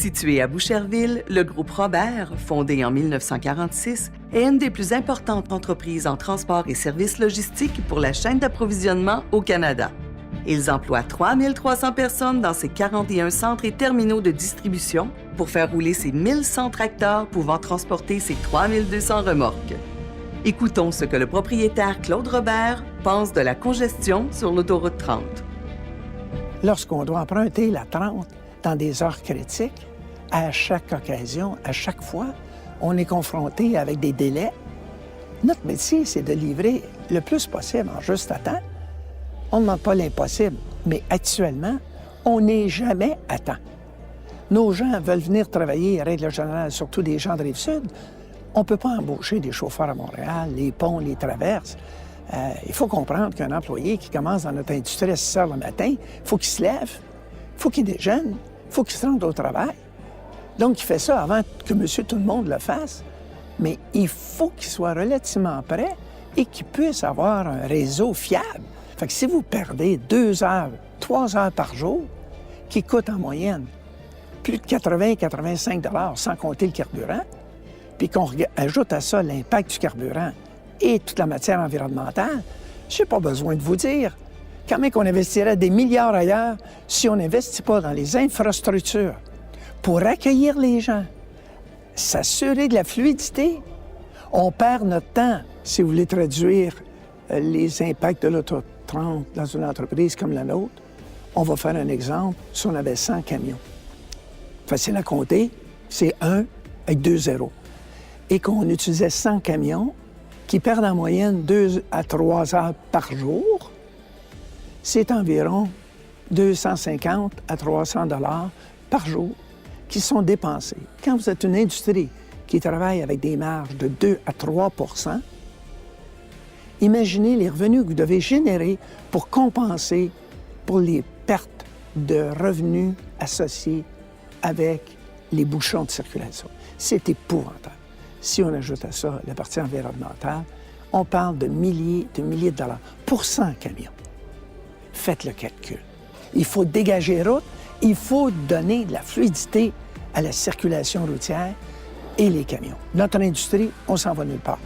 Situé à Boucherville, le groupe Robert, fondé en 1946, est une des plus importantes entreprises en transport et services logistiques pour la chaîne d'approvisionnement au Canada. Ils emploient 3300 personnes dans ses 41 centres et terminaux de distribution pour faire rouler ses 1100 tracteurs pouvant transporter ses 3200 remorques. Écoutons ce que le propriétaire Claude Robert pense de la congestion sur l'autoroute 30. Lorsqu'on doit emprunter la 30 dans des heures critiques, à chaque occasion, à chaque fois, on est confronté avec des délais. Notre métier, c'est de livrer le plus possible en juste à temps. On ne demande pas l'impossible, mais actuellement, on n'est jamais à temps. Nos gens veulent venir travailler, règle générale, surtout des gens de Rive-Sud. On ne peut pas embaucher des chauffeurs à Montréal, les ponts, les traverses. Il faut comprendre qu'un employé qui commence dans notre industrie à 6 heures le matin, il faut qu'il se lève, il faut qu'il déjeune, il faut qu'il se rende au travail. Donc, il fait ça avant que monsieur tout le monde le fasse. Mais il faut qu'il soit relativement prêt et qu'il puisse avoir un réseau fiable. Fait que si vous perdez 2 heures, 3 heures par jour, qui coûtent en moyenne plus de 80-85 $ sans compter le carburant, puis qu'on ajoute à ça l'impact du carburant et toute la matière environnementale, je n'ai pas besoin de vous dire quand même qu'on investirait des milliards ailleurs si on n'investit pas dans les infrastructures pour accueillir les gens, s'assurer de la fluidité. On perd notre temps, si vous voulez traduire les impacts de l'autoroute 30 dans une entreprise comme la nôtre. On va faire un exemple, si on avait 100 camions. Facile à compter, c'est 1 avec 2 zéros. Et qu'on utilisait 100 camions qui perdent en moyenne 2 à 3 heures par jour, c'est environ 250 à 300 $ par jour qui sont dépensés. Quand vous êtes une industrie qui travaille avec des marges de 2 à 3 % imaginez les revenus que vous devez générer pour compenser pour les pertes de revenus associés avec les bouchons de circulation. C'est épouvantable. Si on ajoute à ça la partie environnementale, on parle de milliers de dollars pour 100 camions. Faites le calcul. Il faut dégager route, il faut donner de la fluidité à la circulation routière et les camions. Notre industrie, on s'en va nulle part.